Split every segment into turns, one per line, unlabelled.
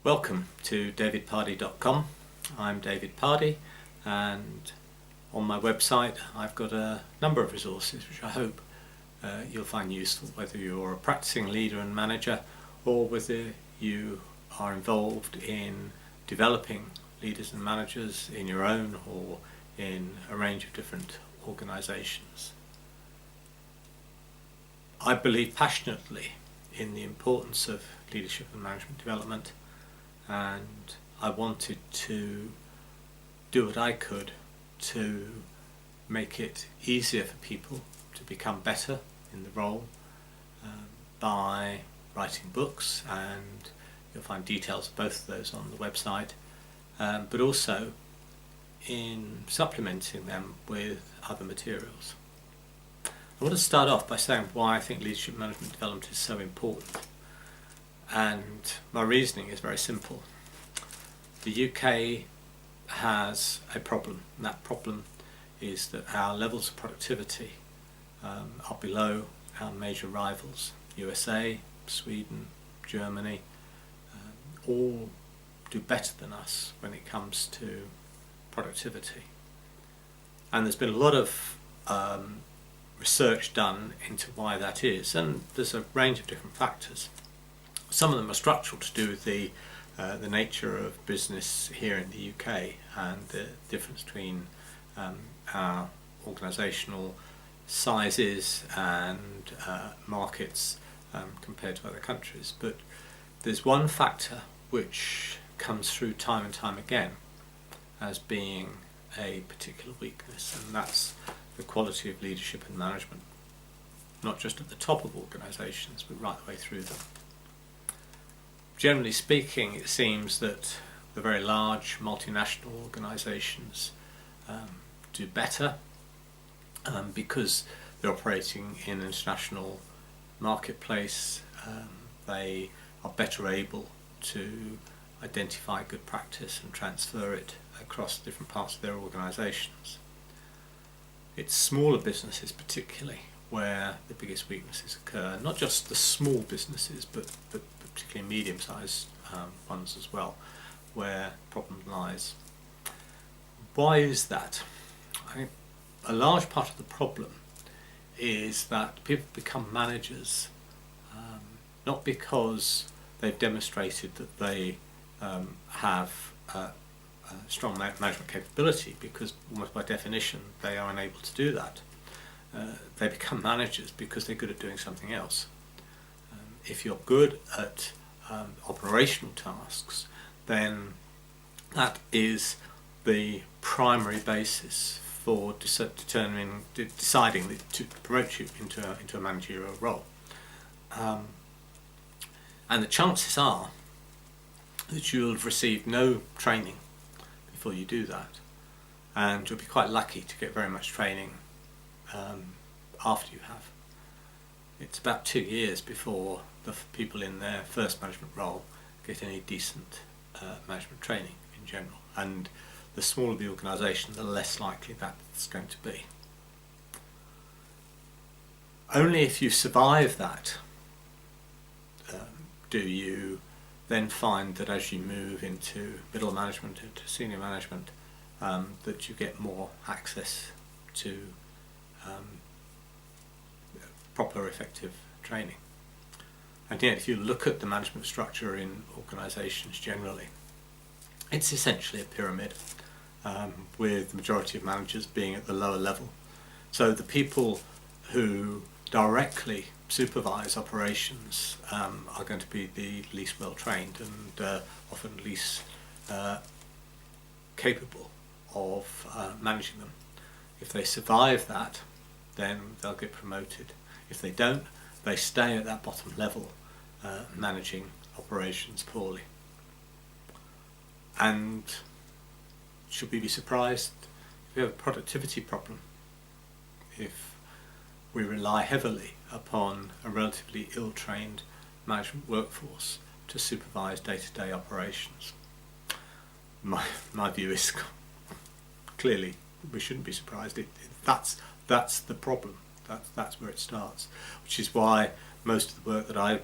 Welcome to davidpardy.com. I'm David Pardy, and on my website I've got a number of resources which I hope you'll find useful, whether you're a practicing leader and manager or whether you are involved in developing leaders and managers in your own or in a range of different organisations. I believe passionately in the importance of leadership and management development, and I wanted to do what I could to make it easier for people to become better in the role by writing books, and you'll find details of both of those on the website, but also in supplementing them with other materials. I want to start off by saying why I think leadership management development is so important. And my reasoning is very simple. The UK has a problem, and that problem is that our levels of productivity are below our major rivals. USA, Sweden, Germany, all do better than us when it comes to productivity. And there's been a lot of research done into why that is, and there's a range of different factors. Some of them are structural, to do with the nature of business here in the UK and the difference between our organisational sizes and markets compared to other countries. But there's one factor which comes through time and time again as being a particular weakness, and that's the quality of leadership and management, not just at the top of organisations but right the way through them. Generally speaking, it seems that the very large multinational organisations do better because they're operating in an international marketplace. They are better able to identify good practice and transfer it across different parts of their organisations. It's smaller businesses particularly where the biggest weaknesses occur, not just the small businesses but particularly medium-sized ones as well, where the problem lies. Why is that? I think a large part of the problem is that people become managers not because they've demonstrated that they have strong management capability, because almost by definition they are unable to do that. They become managers because they're good at doing something else. If you're good at operational tasks, then that is the primary basis for deciding to promote you into a managerial role. And the chances are that you'll have received no training before you do that, and you'll be quite lucky to get very much training after you have. It's about 2 years before the people in their first management role get any decent management training in general, and the smaller the organisation, the less likely that's going to be. Only if you survive that do you then find that as you move into middle management, into senior management, that you get more access to proper effective training. And yet if you look at the management structure in organisations generally, it's essentially a pyramid, with the majority of managers being at the lower level. So the people who directly supervise operations are going to be the least well trained and often least capable of managing them. If they survive that, then they'll get promoted. If they don't, they stay at that bottom level, managing operations poorly. And should we be surprised if we have a productivity problem if we rely heavily upon a relatively ill-trained management workforce to supervise day-to-day operations? My view is clearly we shouldn't be surprised. That's the problem. That's where it starts, which is why most of the work that I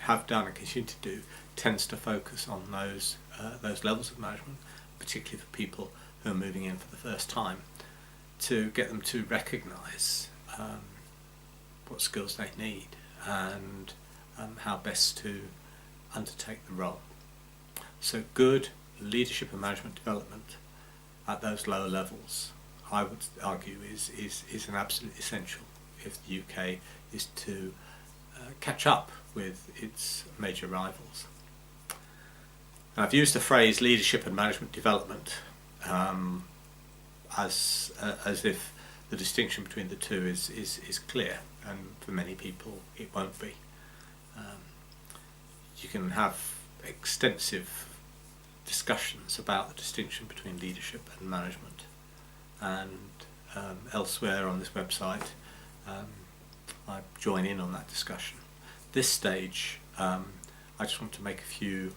have done and continue to do tends to focus on those levels of management, particularly for people who are moving in for the first time, to get them to recognise what skills they need and how best to undertake the role. So good leadership and management development at those lower levels, I would argue, is an absolute essential if the UK is to catch up with its major rivals. Now, I've used the phrase leadership and management development as if the distinction between the two is clear, and for many people it won't be. You can have extensive discussions about the distinction between leadership and management, and elsewhere on this website I join in on that discussion. This stage I just want to make a few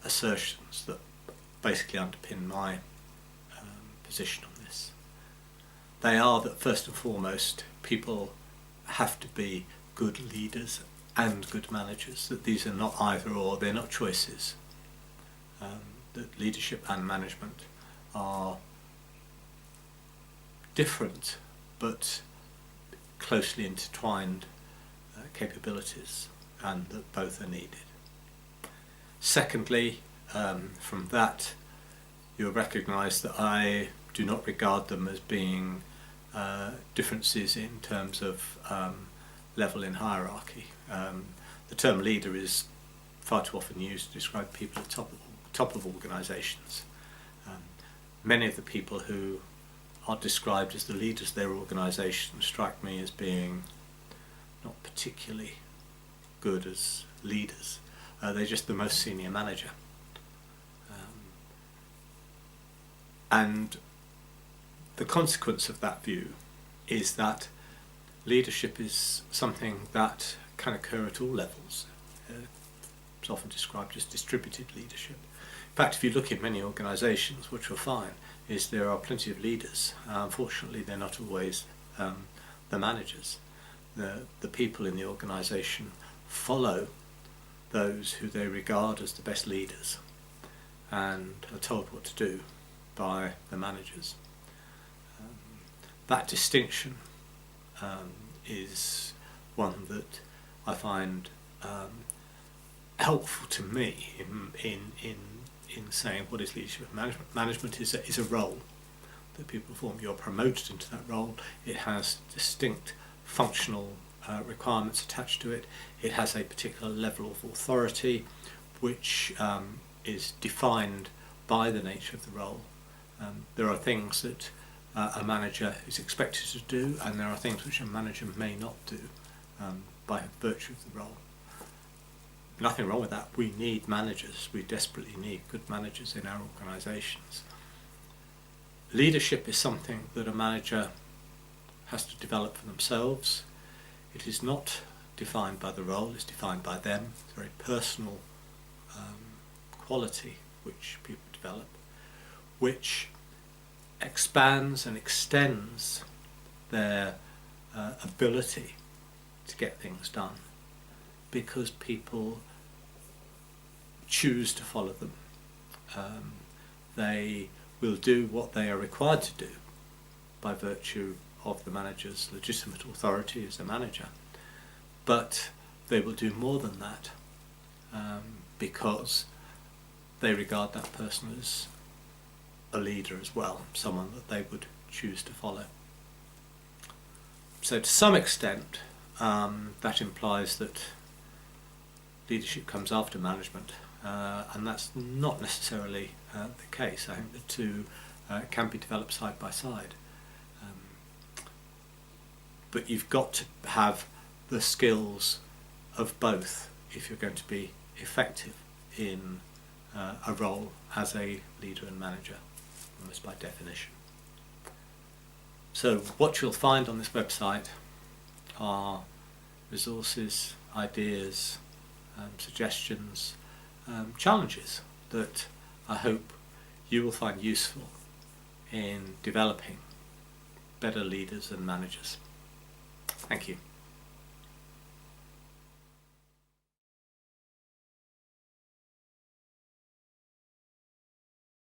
assertions that basically underpin my position on this. They are that first and foremost people have to be good leaders and good managers, that these are not either or, they're not choices. That leadership and management are different but closely intertwined capabilities, and that both are needed. Secondly, from that you'll recognise that I do not regard them as being differences in terms of level in hierarchy. The term leader is far too often used to describe people at top of organisations. Many of the people who are described as the leaders of their organisation strike me as being not particularly good as leaders. They're just the most senior manager. And the consequence of that view is that leadership is something that can occur at all levels. It's often described as distributed leadership. In fact, if you look in many organisations, what you'll find is there are plenty of leaders. Unfortunately, they're not always the managers. The people in the organisation follow those who they regard as the best leaders and are told what to do by the managers. That distinction is one that I find helpful to me in saying what is leadership and management. Management is a role that people perform. You're promoted into that role. It has distinct functional requirements attached to it. It has a particular level of authority which is defined by the nature of the role. There are things that a manager is expected to do, and there are things which a manager may not do by virtue of the role. Nothing wrong with that. We need managers. We desperately need good managers in our organisations. Leadership is something that a manager has to develop for themselves. It is not defined by the role, it's defined by them. It's a very personal quality which people develop, which expands and extends their ability to get things done because people choose to follow them. They will do what they are required to do by virtue of the manager's legitimate authority as a manager, but they will do more than that because they regard that person as a leader as well, someone that they would choose to follow. So to some extent that implies that leadership comes after management, and that's not necessarily the case. I think the two can be developed side by side. But you've got to have the skills of both if you're going to be effective in a role as a leader and manager, almost by definition. So what you'll find on this website are resources, ideas, suggestions, challenges that I hope you will find useful in developing better leaders and managers. Thank you.